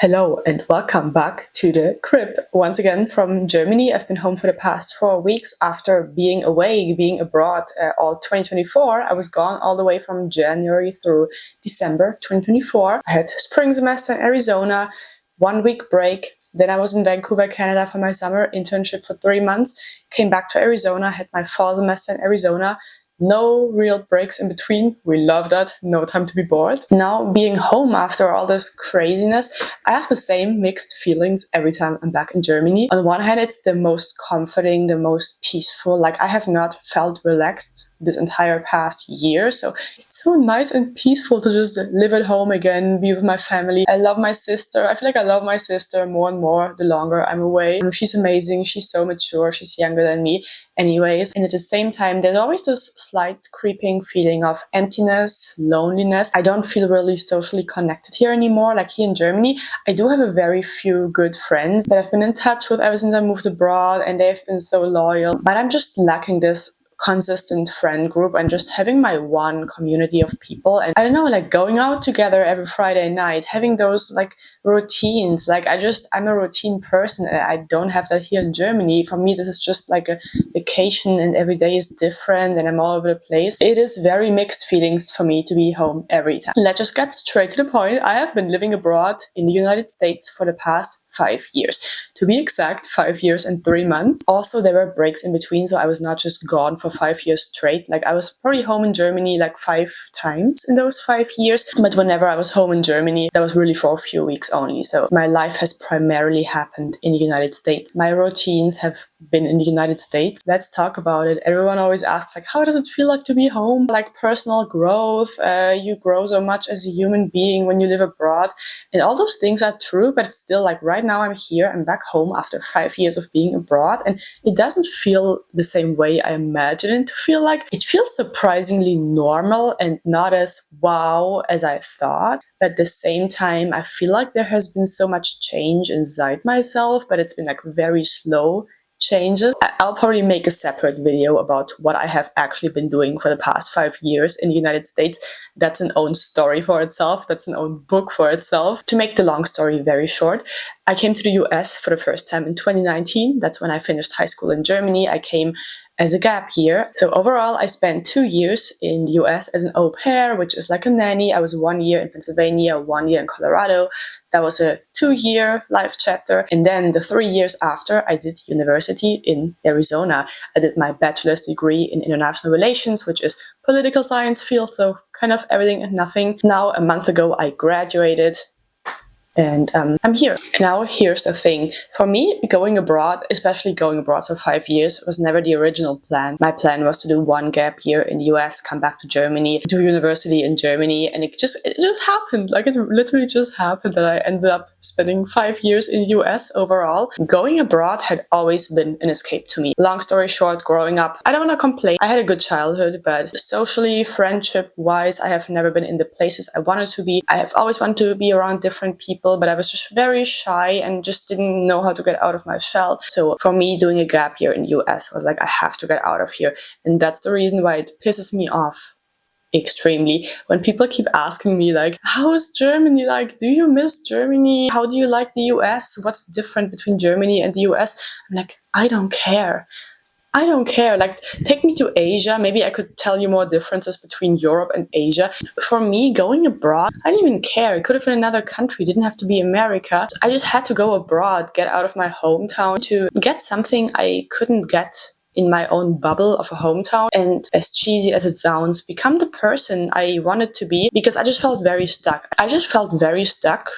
Hello and welcome back to the crib. Once again from Germany. I've been home for the past 4 weeks after being away, being abroad all 2024. I was gone all the way from January through December 2024. I had spring semester in Arizona, 1 week break. Then I was in Vancouver, Canada for my summer internship for 3 months. Came back to Arizona, had my fall semester in Arizona. No real breaks in between. We love that. No time to be bored. Now, being home after all this craziness, I have the same mixed feelings every time I'm back in Germany. On the one hand, it's the most comforting, the most peaceful. Like, I have not felt relaxed this entire past year. So it's so nice and peaceful to just live at home again, be with my family. I love my sister. I feel like I love my sister more and more the longer I'm away. She's amazing. She's so mature. She's younger than me anyways. And at the same time, there's always this slight creeping feeling of emptiness, loneliness. I don't feel really socially connected here anymore. Like here in Germany, I do have a very few good friends that I've been in touch with ever since I moved abroad, and they've been so loyal. But I'm just lacking this consistent friend group and just having my one community of people. And I don't know, like going out together every Friday night, having those like routines. Like I'm a routine person and I don't have that here in Germany. For me, this is just like a vacation and every day is different and I'm all over the place. It is very mixed feelings for me to be home every time. Let's just get straight to the point. I have been living abroad in the United States for the past 5 years. To be exact, 5 years and 3 months. Also, there were breaks in between, so I was not just gone for 5 years straight. Like I was probably home in Germany like 5 times in those 5 years. But whenever I was home in Germany, that was really for a few weeks only. So my life has primarily happened in the United States. My routines have been in the United States. Let's talk about it. Everyone always asks, like, how does it feel like to be home? Like personal growth, you grow so much as a human being when you live abroad. And all those things are true, but it's still like right now I'm here, I'm back home after 5 years of being abroad, and it doesn't feel the same way I imagine it to feel. Like it feels surprisingly normal and not as wow as I thought. But at the same time, I feel like there has been so much change inside myself, but it's been like very slow changes. I'll probably make a separate video about what I have actually been doing for the past 5 years in the United States. That's an own story for itself. That's an own book for itself. To make the long story very short, I came to the US for the first time in 2019. That's when I finished high school in Germany. I came as a gap year. So overall, I spent 2 years in the US as an au pair, which is like a nanny. I was 1 year in Pennsylvania, 1 year in Colorado. That was a 2-year life chapter. And then the 3 years after, I did university in Arizona. I did my bachelor's degree in international relations, which is political science field. So kind of everything and nothing. Now, a month ago, I graduated. And I'm here. Now, here's the thing. For me, going abroad, especially going abroad for 5 years, was never the original plan. My plan was to do 1 gap year in the US, come back to Germany, do university in Germany, and it just happened. Like it literally just happened that I ended up spending 5 years in the US overall. Going abroad had always been an escape to me. Long story short, growing up, I don't want to complain. I had a good childhood, but socially, friendship-wise, I have never been in the places I wanted to be. I have always wanted to be around different people, but I was just very shy and just didn't know how to get out of my shell. So for me, doing a gap year in the US was like, I have to get out of here. And that's the reason why it pisses me off extremely when people keep asking me like, how is Germany? Like, do you miss Germany? How do you like the US? What's different between Germany and the US? I'm like, I don't care. I don't care. Like, take me to Asia. Maybe I could tell you more differences between Europe and Asia. For me, going abroad, I didn't even care. It could have been another country. It didn't have to be America. I just had to go abroad, get out of my hometown to get something I couldn't get in my own bubble of a hometown. And as cheesy as it sounds, become the person I wanted to be, because I just felt very stuck. I just felt very stuck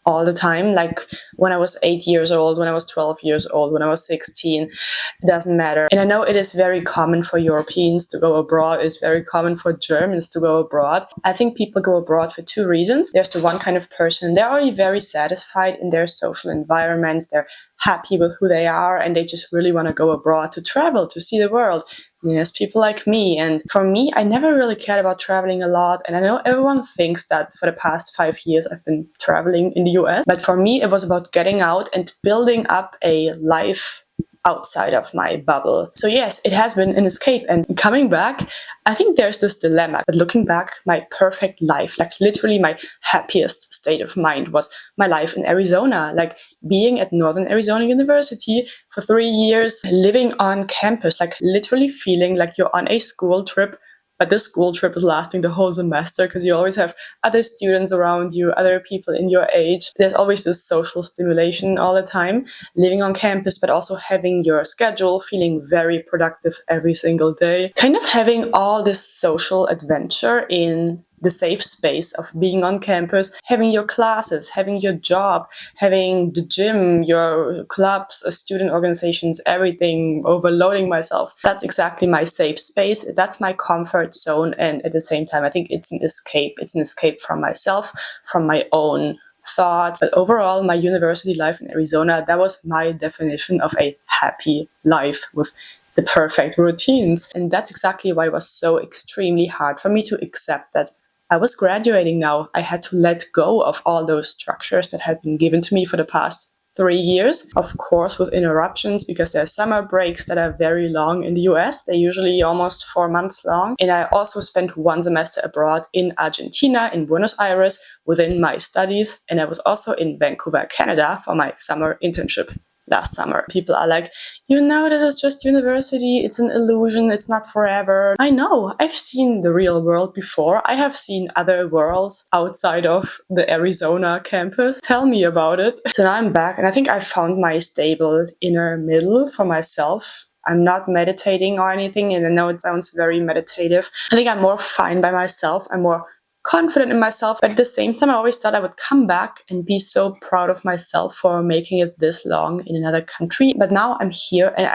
all the time, like when I was 8 years old, when I was 12 years old, when I was 16, it doesn't matter. And I know it is very common for Europeans to go abroad. It's very common for Germans to go abroad. I think people go abroad for 2 reasons. There's the one kind of person, they're already very satisfied in their social environments. They're happy with who they are and they just really want to go abroad to travel, to see the world. And there's people like me. And for me, I never really cared about traveling a lot. And I know everyone thinks that for the past 5 years I've been traveling in the US. But for me, it was about getting out and building up a life outside of my bubble. So yes, it has been an escape. And coming back, I think there's this dilemma. But looking back, my perfect life, like literally my happiest state of mind was my life in Arizona, like being at Northern Arizona University for 3 years, living on campus, like literally feeling like you're on a school trip. But this school trip is lasting the whole semester because you always have other students around you, other people in your age. There's always this social stimulation all the time, living on campus, but also having your schedule, feeling very productive every single day. Kind of having all this social adventure in the safe space of being on campus, having your classes, having your job, having the gym, your clubs, student organizations, everything, overloading myself. That's exactly my safe space. That's my comfort zone. And at the same time, I think it's an escape. It's an escape from myself, from my own thoughts. But overall, my university life in Arizona, that was my definition of a happy life with the perfect routines. And that's exactly why it was so extremely hard for me to accept that I was graduating now. I had to let go of all those structures that had been given to me for the past 3 years, of course, with interruptions because there are summer breaks that are very long in the US. They're usually almost 4 months long. And I also spent one semester abroad in Argentina, in Buenos Aires, within my studies. And I was also in Vancouver, Canada for my summer internship last summer. People are like, this is just university, it's an illusion, it's not forever. I know, I've seen the real world before. I have seen other worlds outside of the Arizona campus. Tell me about it. So now I'm back, and I think I found my stable inner middle for myself. I'm not meditating or anything, and I know it sounds very meditative. I think I'm more fine by myself. I'm more confident in myself. But at the same time, I always thought I would come back and be so proud of myself for making it this long in another country. But now I'm here, and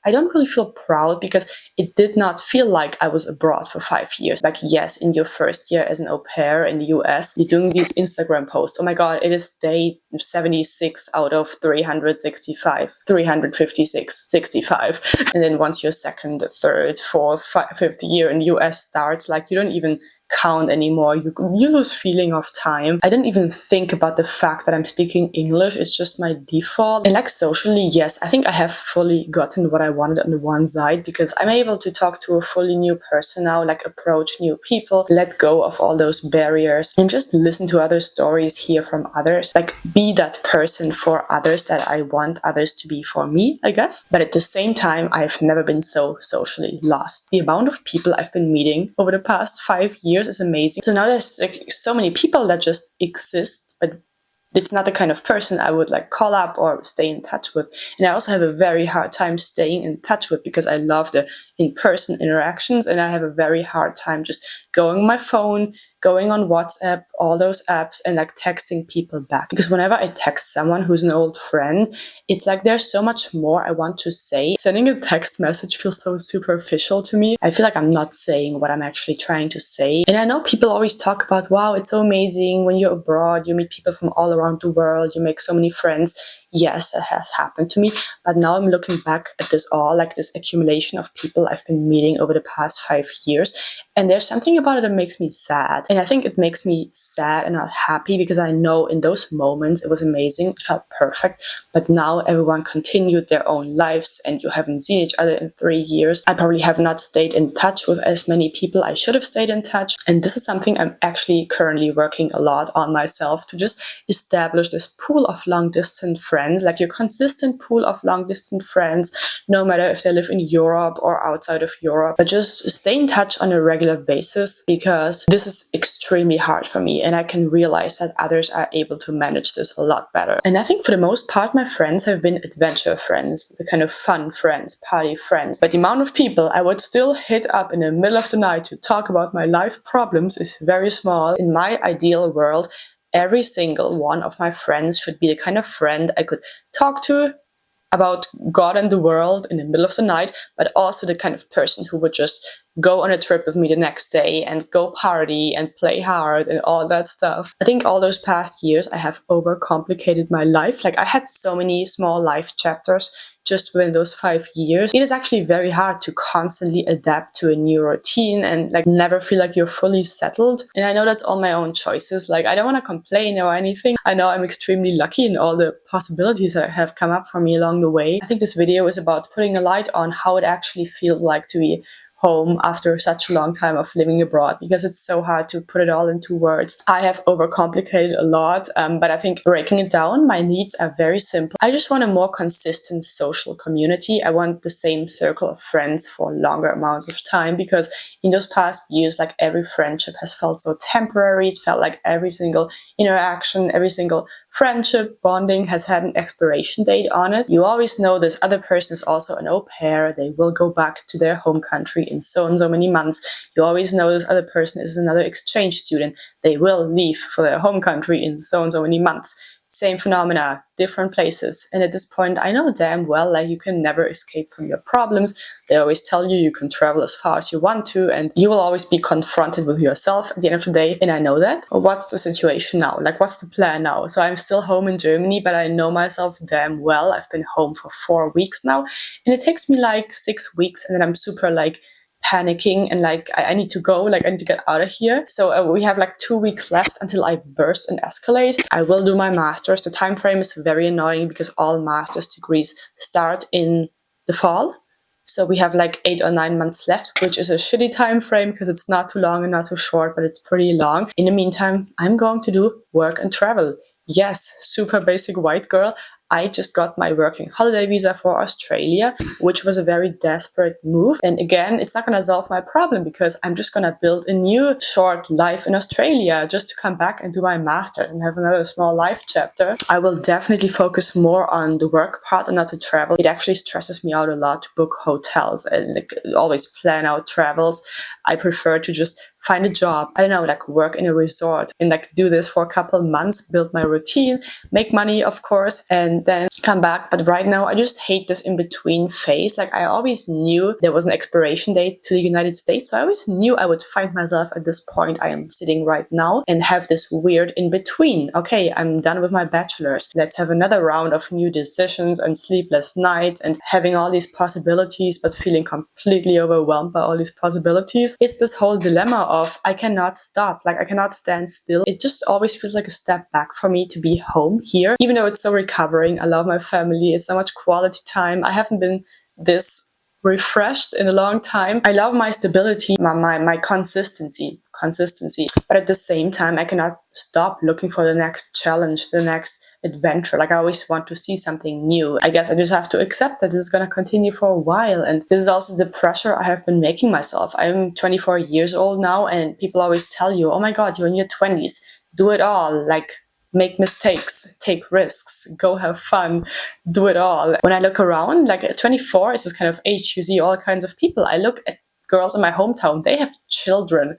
I don't really feel proud because it did not feel like I was abroad for 5 years. Like, yes, in your first year as an au pair in the US, you're doing these Instagram posts. Oh my God, it is day 76 out of 365, 356, 65. And then once your second, third, fourth, fifth year in the US starts, like you don't even count anymore. You lose feeling of time. I didn't even think about the fact that I'm speaking English. It's just my default. And like socially, yes, I think I have fully gotten what I wanted on the one side because I'm able to talk to a fully new person now, like approach new people, let go of all those barriers and just listen to other stories, hear from others, like be that person for others that I want others to be for me, I guess. But at the same time, I've never been so socially lost. The amount of people I've been meeting over the past 5 years is amazing. So now there's like so many people that just exist, but it's not the kind of person I would like call up or stay in touch with. And I also have a very hard time staying in touch with because I love the in-person interactions, and I have a very hard time just going on my phone, going on WhatsApp, all those apps, and like texting people back. Because whenever I text someone who's an old friend, it's like there's so much more I want to say. Sending a text message feels so superficial to me. I feel like I'm not saying what I'm actually trying to say. And I know people always talk about, wow, it's so amazing when you're abroad, you meet people from all around the world, you make so many friends. Yes, it has happened to me. But now I'm looking back at this all, like this accumulation of people I've been meeting over the past 5 years. And there's something about it that makes me sad. And I think it makes me sad and not happy because I know in those moments it was amazing. It felt perfect. But now everyone continued their own lives and you haven't seen each other in 3 years. I probably have not stayed in touch with as many people I should have stayed in touch. And this is something I'm actually currently working a lot on myself to just establish this pool of long distance friends, like your consistent pool of long distance friends, no matter if they live in Europe or outside of Europe, but just stay in touch on a regular basis because this is extremely hard for me and I can realize that others are able to manage this a lot better. And I think for the most part my friends have been adventure friends, the kind of fun friends, party friends. But the amount of people I would still hit up in the middle of the night to talk about my life problems is very small. In my ideal world, every single one of my friends should be the kind of friend I could talk to about God and the world in the middle of the night, but also the kind of person who would just go on a trip with me the next day and go party and play hard and all that stuff. I think all those past years I have overcomplicated my life. Like I had so many small life chapters just within those 5 years, it is actually very hard to constantly adapt to a new routine and like never feel like you're fully settled. And I know that's all my own choices. Like, I don't want to complain or anything. I know I'm extremely lucky in all the possibilities that have come up for me along the way. I think this video is about putting a light on how it actually feels like to be home after such a long time of living abroad, because it's so hard to put it all into words. I have overcomplicated a lot, but I think breaking it down, my needs are very simple. I just want a more consistent social community. I want the same circle of friends for longer amounts of time, because in those past years, like, every friendship has felt so temporary. It felt like every single interaction, every single friendship bonding has had an expiration date on it. You always know this other person is also an au pair. They will go back to their home country in so and so many months. You always know this other person is another exchange student. They will leave for their home country in so and so many months. Same phenomena, different places. And at this point, I know damn well, like, you can never escape from your problems. They always tell you you can travel as far as you want to, and you will always be confronted with yourself at the end of the day. And I know that. But what's the situation now? Like, what's the plan now? So I'm still home in Germany, but I know myself damn well. I've been home for 4 weeks now, and it takes me like 6 weeks, and then I'm super like panicking and like I need to go, like I need to get out of here. So we have like 2 weeks left until I burst and escalate. I will do my master's. The time frame is very annoying because all master's degrees start in the fall. So we have like 8 or 9 months left, which is a shitty time frame because it's not too long and not too short, but it's pretty long. In the meantime, I'm going to do work and travel. Yes, super basic white girl. I just got my working holiday visa for Australia, which was a very desperate move. And again, it's not going to solve my problem because I'm just going to build a new short life in Australia just to come back and do my master's and have another small life chapter. I will definitely focus more on the work part and not the travel. It actually stresses me out a lot to book hotels and like always plan out travels. I prefer to just find a job, I don't know, like work in a resort and like do this for a couple of months, build my routine, make money, of course, and then come back. But right now, I just hate this in-between phase. Like, I always knew there was an expiration date to the United States. So I always knew I would find myself at this point I am sitting right now and have this weird in-between. Okay, I'm done with my bachelor's. Let's have another round of new decisions and sleepless nights and having all these possibilities, but feeling completely overwhelmed by all these possibilities. It's this whole dilemma of I cannot stop, like I cannot stand still. It just always feels like a step back for me to be home here, even though it's so recovering. I love my family. It's so much quality time. I haven't been this refreshed in a long time. I love my stability, my consistency. But at the same time, I cannot stop looking for the next challenge, the next adventure. Like, I always want to see something new. I guess I just have to accept that this is going to continue for a while. And this is also the pressure I have been making myself. I'm 24 years old now, and people always tell you, oh my God, you're in your 20s. Do it all. Like, make mistakes, take risks, go have fun, do it all. When I look around, like at 24 is this kind of age, you see all kinds of people. I look at girls in my hometown, they have children.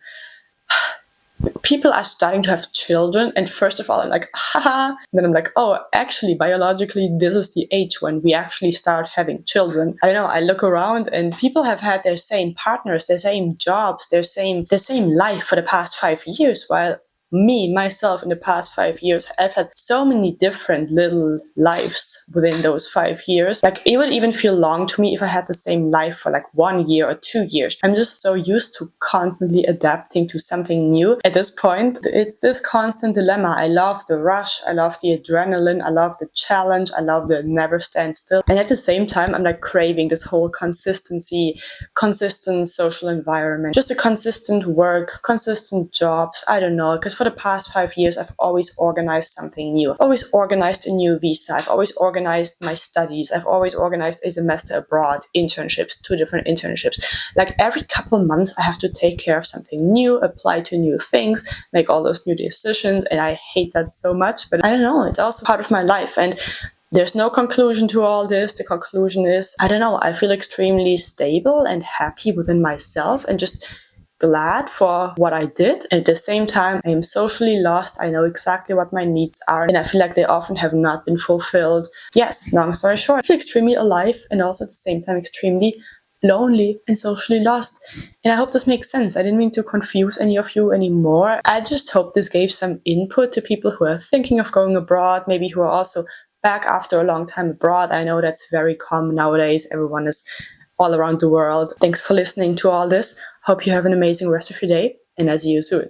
People are starting to have children, and first of all, I'm like, haha. And then I'm like, oh, actually, biologically, this is the age when we actually start having children. I don't know. I look around, and people have had their same partners, their same jobs, their same life for the past 5 years, while myself, in the past 5 years, I've had so many different little lives within those 5 years. Like, it would even feel long to me if I had the same life for like 1 year or 2 years. I'm just so used to constantly adapting to something new. At this point, it's this constant dilemma. I love the rush. I love the adrenaline. I love the challenge. I love the never stand still. And at the same time, I'm like craving this whole consistency, consistent social environment, just a consistent work, consistent jobs. I don't know, because for the past 5 years, I've always organized something new. I've always organized a new visa. I've always organized my studies. I've always organized a semester abroad, internships, 2 different internships. Like, every couple of months, I have to take care of something new, apply to new things, make all those new decisions. And I hate that so much. But I don't know, it's also part of my life. And there's no conclusion to all this. The conclusion is, I don't know, I feel extremely stable and happy within myself and just glad for what I did. And at the same time, I am socially lost. I know exactly what my needs are, and I feel like they often have not been fulfilled. Yes, long story short, I feel extremely alive and also at the same time extremely lonely and socially lost. And I hope this makes sense. I didn't mean to confuse any of you anymore. I just hope this gave some input to people who are thinking of going abroad, maybe who are also back after a long time abroad. I know that's very common nowadays. Everyone is all around the world. Thanks for listening to all this. Hope you have an amazing rest of your day, and I'll see you soon.